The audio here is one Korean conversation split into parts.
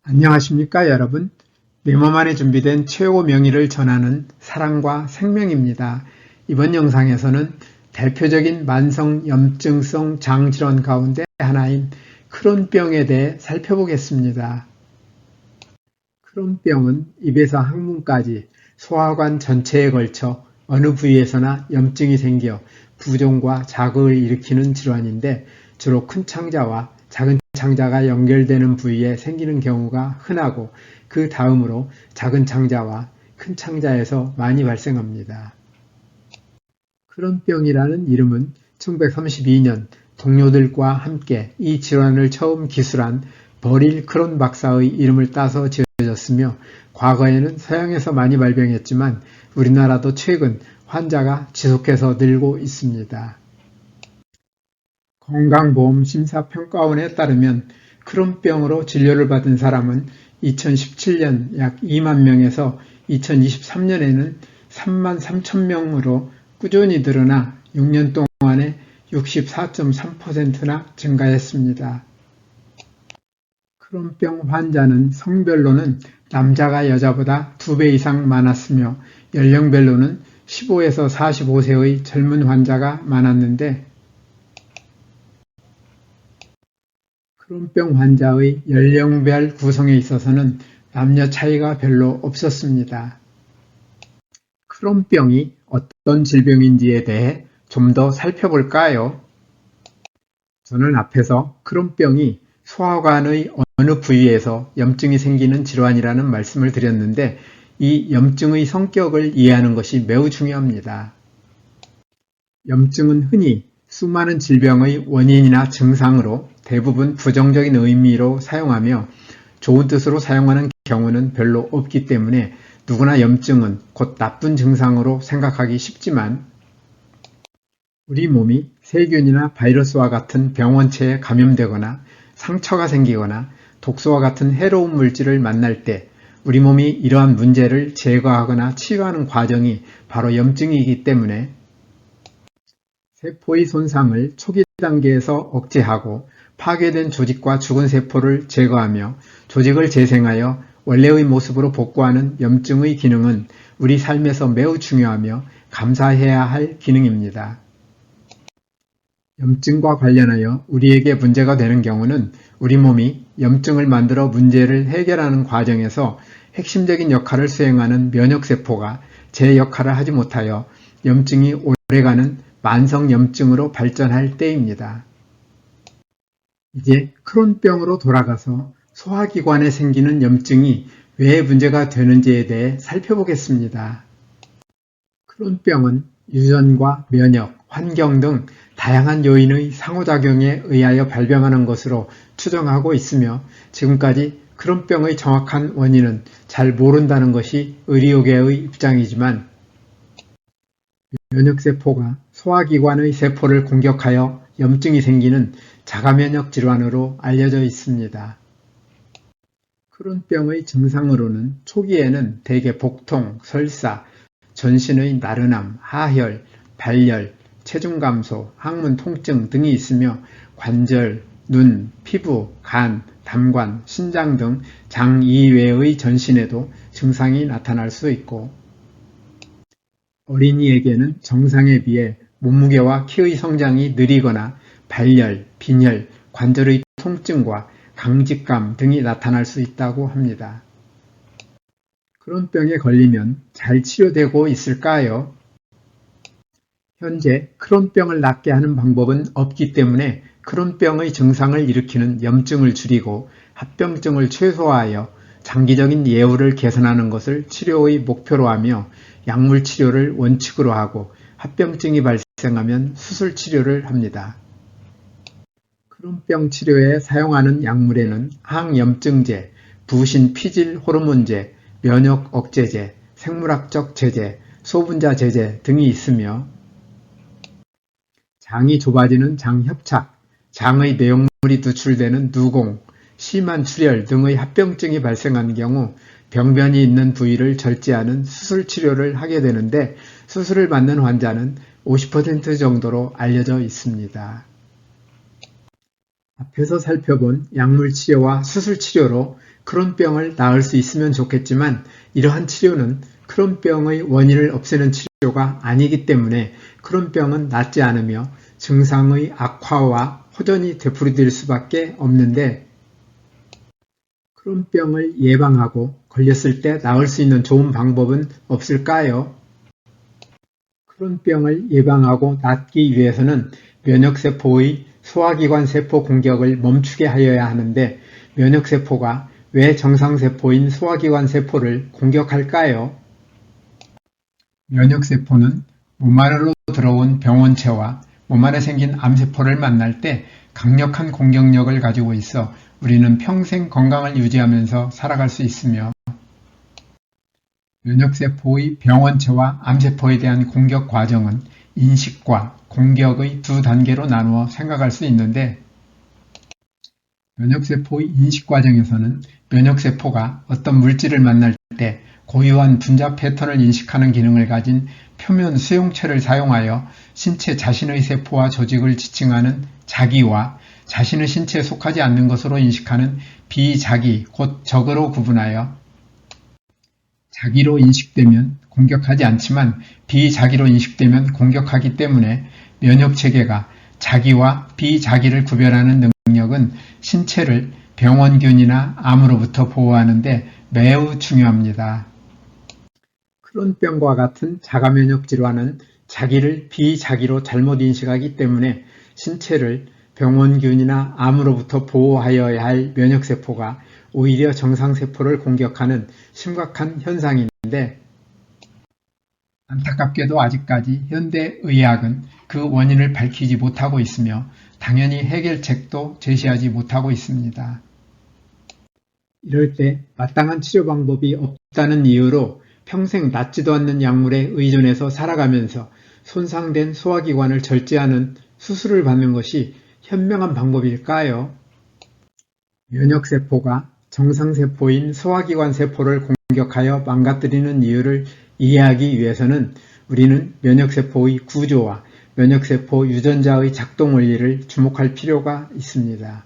안녕하십니까 여러분. 내 몸 안에 준비된 최고 명의를 전하는 사랑과 생명입니다. 이번 영상에서는 대표적인 만성 염증성 장질환 가운데 하나인 크론병에 대해 살펴보겠습니다. 크론병은 입에서 항문까지 소화관 전체에 걸쳐 어느 부위에서나 염증이 생겨 부종과 자극을 일으키는 질환인데 주로 큰 창자와 작은 창자가 연결되는 부위에 생기는 경우가 흔하고 그 다음으로 작은 창자와 큰 창자에서 많이 발생합니다. 크론병이라는 이름은 1932년 동료들과 함께 이 질환을 처음 기술한 버릴 크론 박사의 이름을 따서 지어졌으며 과거에는 서양에서 많이 발병했지만 우리나라도 최근 환자가 지속해서 늘고 있습니다. 건강보험심사평가원에 따르면 크론병으로 진료를 받은 사람은 2017년 약 2만 명에서 2023년에는 3만 3천 명으로 꾸준히 늘어나 6년 동안에 64.3%나 증가했습니다. 크론병 환자는 성별로는 남자가 여자보다 2배 이상 많았으며 연령별로는 15에서 45세의 젊은 환자가 많았는데 크론병 환자의 연령별 구성에 있어서는 남녀 차이가 별로 없었습니다. 크론병이 어떤 질병인지에 대해 좀 더 살펴볼까요? 저는 앞에서 크론병이 소화관의 어느 부위에서 염증이 생기는 질환이라는 말씀을 드렸는데 이 염증의 성격을 이해하는 것이 매우 중요합니다. 염증은 흔히 수많은 질병의 원인이나 증상으로 대부분 부정적인 의미로 사용하며 좋은 뜻으로 사용하는 경우는 별로 없기 때문에 누구나 염증은 곧 나쁜 증상으로 생각하기 쉽지만 우리 몸이 세균이나 바이러스와 같은 병원체에 감염되거나 상처가 생기거나 독소와 같은 해로운 물질을 만날 때 우리 몸이 이러한 문제를 제거하거나 치유하는 과정이 바로 염증이기 때문에 세포의 손상을 초기 단계에서 억제하고 파괴된 조직과 죽은 세포를 제거하며 조직을 재생하여 원래의 모습으로 복구하는 염증의 기능은 우리 삶에서 매우 중요하며 감사해야 할 기능입니다. 염증과 관련하여 우리에게 문제가 되는 경우는 우리 몸이 염증을 만들어 문제를 해결하는 과정에서 핵심적인 역할을 수행하는 면역세포가 제 역할을 하지 못하여 염증이 오래가는 만성염증으로 발전할 때입니다. 이제 크론병으로 돌아가서 소화기관에 생기는 염증이 왜 문제가 되는지에 대해 살펴보겠습니다. 크론병은 유전과 면역, 환경 등 다양한 요인의 상호작용에 의하여 발병하는 것으로 추정하고 있으며 지금까지 크론병의 정확한 원인은 잘 모른다는 것이 의료계의 입장이지만 면역세포가 소화기관의 세포를 공격하여 염증이 생기는 자가면역 질환으로 알려져 있습니다. 크론병의 증상으로는 초기에는 대개 복통, 설사, 전신의 나른함, 하혈, 발열, 체중 감소, 항문 통증 등이 있으며 관절, 눈, 피부, 간, 담관, 신장 등 장 이외의 전신에도 증상이 나타날 수 있고 어린이에게는 정상에 비해 몸무게와 키의 성장이 느리거나 발열, 빈혈, 관절의 통증과 강직감 등이 나타날 수 있다고 합니다. 크론병에 걸리면 잘 치료되고 있을까요? 현재 크론병을 낫게 하는 방법은 없기 때문에 크론병의 증상을 일으키는 염증을 줄이고 합병증을 최소화하여 장기적인 예후를 개선하는 것을 치료의 목표로 하며 약물 치료를 원칙으로 하고 합병증이 발생하면 수술 치료를 합니다. 크론병 치료에 사용하는 약물에는 항염증제, 부신 피질 호르몬제, 면역 억제제, 생물학적 제제, 소분자 제제 등이 있으며 장이 좁아지는 장협착, 장의 내용물이 누출되는 누공, 심한 출혈 등의 합병증이 발생한 경우 병변이 있는 부위를 절제하는 수술 치료를 하게 되는데 수술을 받는 환자는 50% 정도로 알려져 있습니다. 앞에서 살펴본 약물 치료와 수술 치료로 크론병을 나을 수 있으면 좋겠지만 이러한 치료는 크론병의 원인을 없애는 치료가 아니기 때문에 크론병은 낫지 않으며 증상의 악화와 호전이 되풀이될 수밖에 없는데 크론병을 예방하고 걸렸을 때 나을 수 있는 좋은 방법은 없을까요? 크론병을 예방하고 낫기 위해서는 면역세포의 소화기관 세포 공격을 멈추게 하여야 하는데 면역세포가 왜 정상세포인 소화기관 세포를 공격할까요? 면역세포는 몸 안으로 들어온 병원체와 몸 안에 생긴 암세포를 만날 때 강력한 공격력을 가지고 있어 우리는 평생 건강을 유지하면서 살아갈 수 있으며 면역세포의 병원체와 암세포에 대한 공격 과정은 인식과 공격의 두 단계로 나누어 생각할 수 있는데 면역세포의 인식 과정에서는 면역세포가 어떤 물질을 만날 때 고유한 분자 패턴을 인식하는 기능을 가진 표면 수용체를 사용하여 신체 자신의 세포와 조직을 지칭하는 자기와 자신의 신체에 속하지 않는 것으로 인식하는 비자기, 곧 적으로 구분하여 자기로 인식되면 공격하지 않지만 비자기로 인식되면 공격하기 때문에 면역체계가 자기와 비자기를 구별하는 능력은 신체를 병원균이나 암으로부터 보호하는 데 매우 중요합니다. 크론병과 같은 자가면역 질환은 자기를 비자기로 잘못 인식하기 때문에 신체를 병원균이나 암으로부터 보호하여야 할 면역세포가 오히려 정상세포를 공격하는 심각한 현상인데 안타깝게도 아직까지 현대의학은 그 원인을 밝히지 못하고 있으며 당연히 해결책도 제시하지 못하고 있습니다. 이럴 때 마땅한 치료 방법이 없다는 이유로 평생 낫지도 않는 약물에 의존해서 살아가면서 손상된 소화기관을 절제하는 수술을 받는 것이 현명한 방법일까요? 면역세포가 정상세포인 소화기관 세포를 공격하여 망가뜨리는 이유를 이해하기 위해서는 우리는 면역세포의 구조와 면역세포 유전자의 작동 원리를 주목할 필요가 있습니다.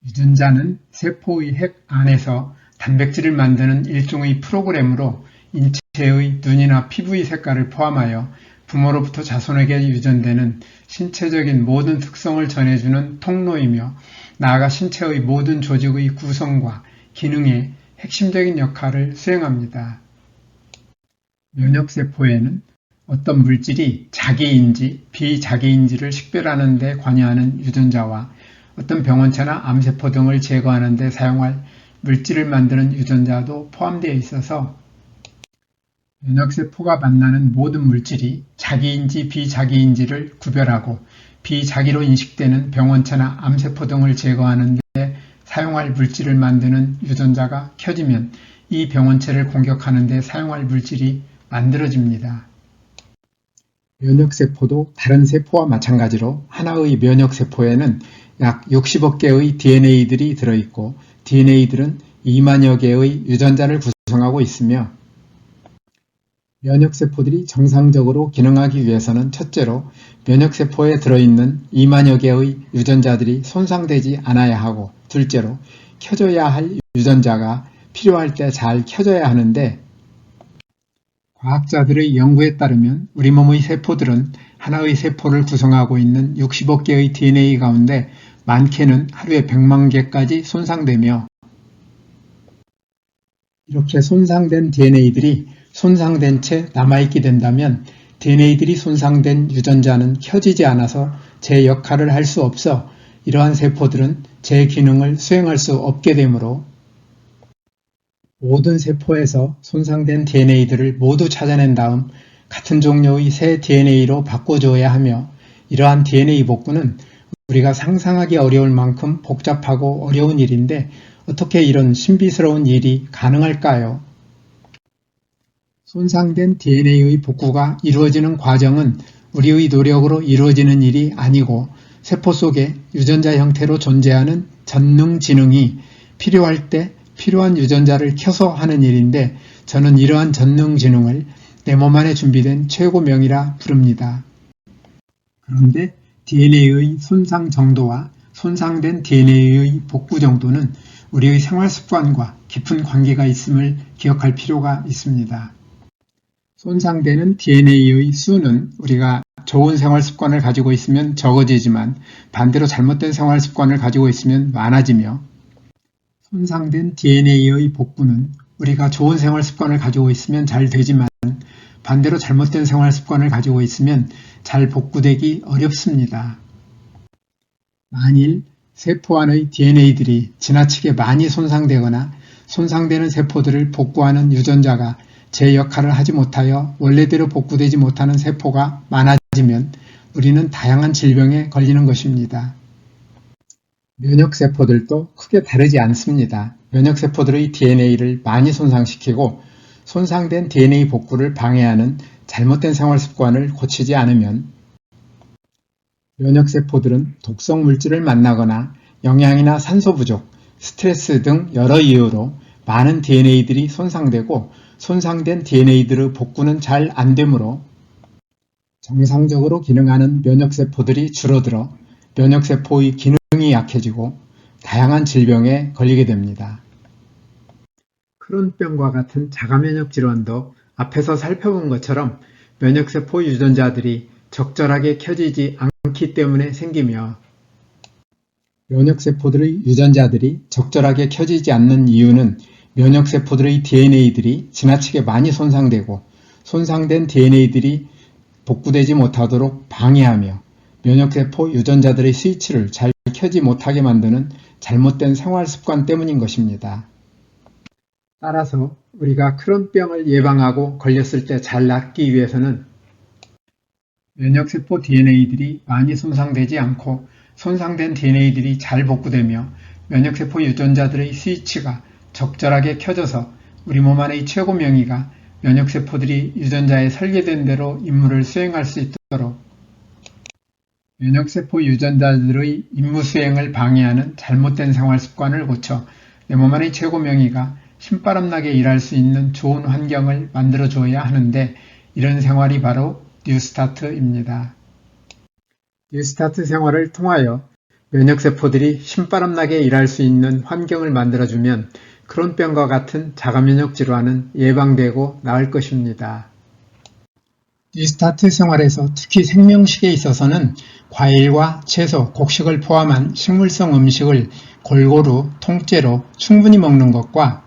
유전자는 세포의 핵 안에서 단백질을 만드는 일종의 프로그램으로 인체의 눈이나 피부의 색깔을 포함하여 부모로부터 자손에게 유전되는 신체적인 모든 특성을 전해주는 통로이며 나아가 신체의 모든 조직의 구성과 기능에 핵심적인 역할을 수행합니다. 면역세포에는 어떤 물질이 자기인지 비자기인지를 식별하는 데 관여하는 유전자와 어떤 병원체나 암세포 등을 제거하는 데 사용할 물질을 만드는 유전자도 포함되어 있어서 면역세포가 만나는 모든 물질이 자기인지 비자기인지를 구별하고 비자기로 인식되는 병원체나 암세포 등을 제거하는 데 사용할 물질을 만드는 유전자가 켜지면 이 병원체를 공격하는 데 사용할 물질이 만들어집니다. 면역세포도 다른 세포와 마찬가지로 하나의 면역세포에는 약 60억 개의 DNA들이 들어있고 DNA들은 2만여 개의 유전자를 구성하고 있으며 면역세포들이 정상적으로 기능하기 위해서는 첫째로 면역세포에 들어있는 2만여 개의 유전자들이 손상되지 않아야 하고 둘째로 켜져야 할 유전자가 필요할 때 잘 켜져야 하는데 과학자들의 연구에 따르면 우리 몸의 세포들은 하나의 세포를 구성하고 있는 60억 개의 DNA 가운데 많게는 하루에 100만 개까지 손상되며 이렇게 손상된 DNA들이 손상된 채 남아있게 된다면 DNA들이 손상된 유전자는 켜지지 않아서 제 역할을 할 수 없어 이러한 세포들은 제 기능을 수행할 수 없게 되므로 모든 세포에서 손상된 DNA들을 모두 찾아낸 다음 같은 종류의 새 DNA로 바꿔줘야 하며 이러한 DNA 복구는 우리가 상상하기 어려울 만큼 복잡하고 어려운 일인데 어떻게 이런 신비스러운 일이 가능할까요? 손상된 DNA의 복구가 이루어지는 과정은 우리의 노력으로 이루어지는 일이 아니고 세포 속에 유전자 형태로 존재하는 전능지능이 필요할 때 필요한 유전자를 켜서 하는 일인데 저는 이러한 전능지능을 내 몸 안에 준비된 최고명이라 부릅니다. 그런데 DNA의 손상 정도와 손상된 DNA의 복구 정도는 우리의 생활 습관과 깊은 관계가 있음을 기억할 필요가 있습니다. 손상되는 DNA의 수는 우리가 좋은 생활 습관을 가지고 있으면 적어지지만 반대로 잘못된 생활 습관을 가지고 있으면 많아지며, 손상된 DNA의 복구는 우리가 좋은 생활 습관을 가지고 있으면 잘 되지만 반대로 잘못된 생활 습관을 가지고 있으면 잘 복구되기 어렵습니다. 만일 세포 안의 DNA들이 지나치게 많이 손상되거나 손상되는 세포들을 복구하는 유전자가 제 역할을 하지 못하여 원래대로 복구되지 못하는 세포가 많아지면 우리는 다양한 질병에 걸리는 것입니다. 면역세포들도 크게 다르지 않습니다. 면역세포들의 DNA를 많이 손상시키고 손상된 DNA 복구를 방해하는 잘못된 생활 습관을 고치지 않으면 면역세포들은 독성 물질을 만나거나 영양이나 산소 부족, 스트레스 등 여러 이유로 많은 DNA들이 손상되고 손상된 DNA들의 복구는 잘 안되므로 정상적으로 기능하는 면역세포들이 줄어들어 면역세포의 기능이 약해지고 다양한 질병에 걸리게 됩니다. 크론병과 같은 자가면역 질환도 앞에서 살펴본 것처럼 면역세포 유전자들이 적절하게 켜지지 않기 때문에 생기며, 면역세포들의 유전자들이 적절하게 켜지지 않는 이유는 면역세포들의 DNA들이 지나치게 많이 손상되고 손상된 DNA들이 복구되지 못하도록 방해하며 면역세포 유전자들의 스위치를 잘 켜지 못하게 만드는 잘못된 생활 습관 때문인 것입니다. 따라서 우리가 크론병을 예방하고 걸렸을 때 잘 낫기 위해서는 면역세포 DNA들이 많이 손상되지 않고 손상된 DNA들이 잘 복구되며 면역세포 유전자들의 스위치가 적절하게 켜져서 우리 몸 안의 최고 명의가 면역세포들이 유전자에 설계된 대로 임무를 수행할 수 있도록 면역세포 유전자들의 임무 수행을 방해하는 잘못된 생활 습관을 고쳐 내 몸 안의 최고 명의가 신바람나게 일할 수 있는 좋은 환경을 만들어 주어야 하는데, 이런 생활이 바로 뉴스타트입니다. 뉴스타트 생활을 통하여 면역세포들이 신바람나게 일할 수 있는 환경을 만들어주면 크론병과 같은 자가면역 질환은 예방되고 나을 것입니다. 뉴스타트 생활에서 특히 생명식에 있어서는 과일과 채소, 곡식을 포함한 식물성 음식을 골고루 통째로 충분히 먹는 것과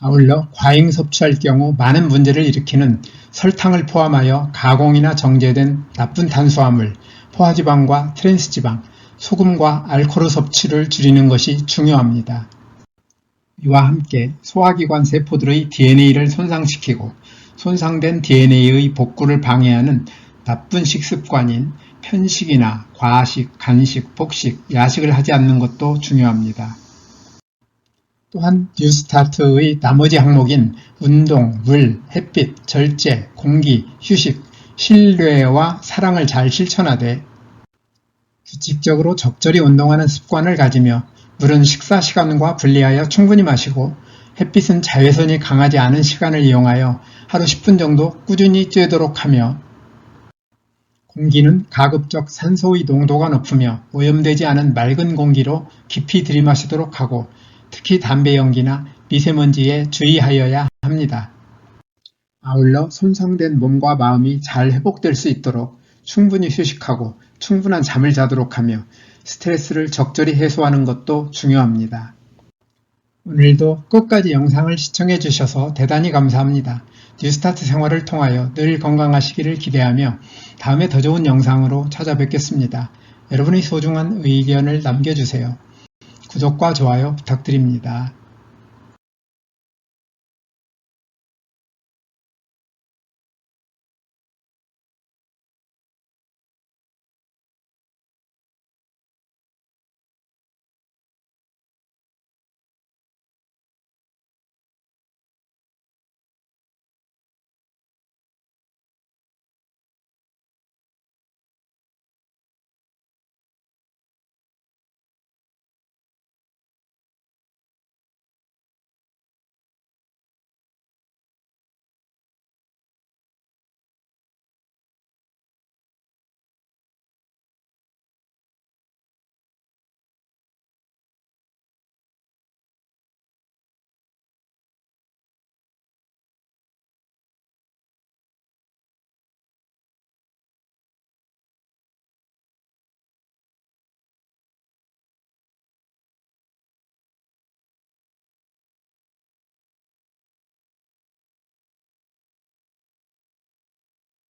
아울러 과잉 섭취할 경우 많은 문제를 일으키는 설탕을 포함하여 가공이나 정제된 나쁜 탄수화물, 포화지방과 트랜스지방, 소금과 알코올 섭취를 줄이는 것이 중요합니다. 이와 함께 소화기관 세포들의 DNA를 손상시키고 손상된 DNA의 복구를 방해하는 나쁜 식습관인 편식이나 과식, 간식, 폭식, 야식을 하지 않는 것도 중요합니다. 또한 뉴스타트의 나머지 항목인 운동, 물, 햇빛, 절제, 공기, 휴식, 신뢰와 사랑을 잘 실천하되 규칙적으로 적절히 운동하는 습관을 가지며 물은 식사 시간과 분리하여 충분히 마시고 햇빛은 자외선이 강하지 않은 시간을 이용하여 하루 10분 정도 꾸준히 쬐도록 하며 공기는 가급적 산소의 농도가 높으며 오염되지 않은 맑은 공기로 깊이 들이마시도록 하고 특히 담배 연기나 미세먼지에 주의하여야 합니다. 아울러 손상된 몸과 마음이 잘 회복될 수 있도록 충분히 휴식하고 충분한 잠을 자도록 하며 스트레스를 적절히 해소하는 것도 중요합니다. 오늘도 끝까지 영상을 시청해 주셔서 대단히 감사합니다. 뉴스타트 생활을 통하여 늘 건강하시기를 기대하며 다음에 더 좋은 영상으로 찾아뵙겠습니다. 여러분의 소중한 의견을 남겨주세요. 구독과 좋아요 부탁드립니다.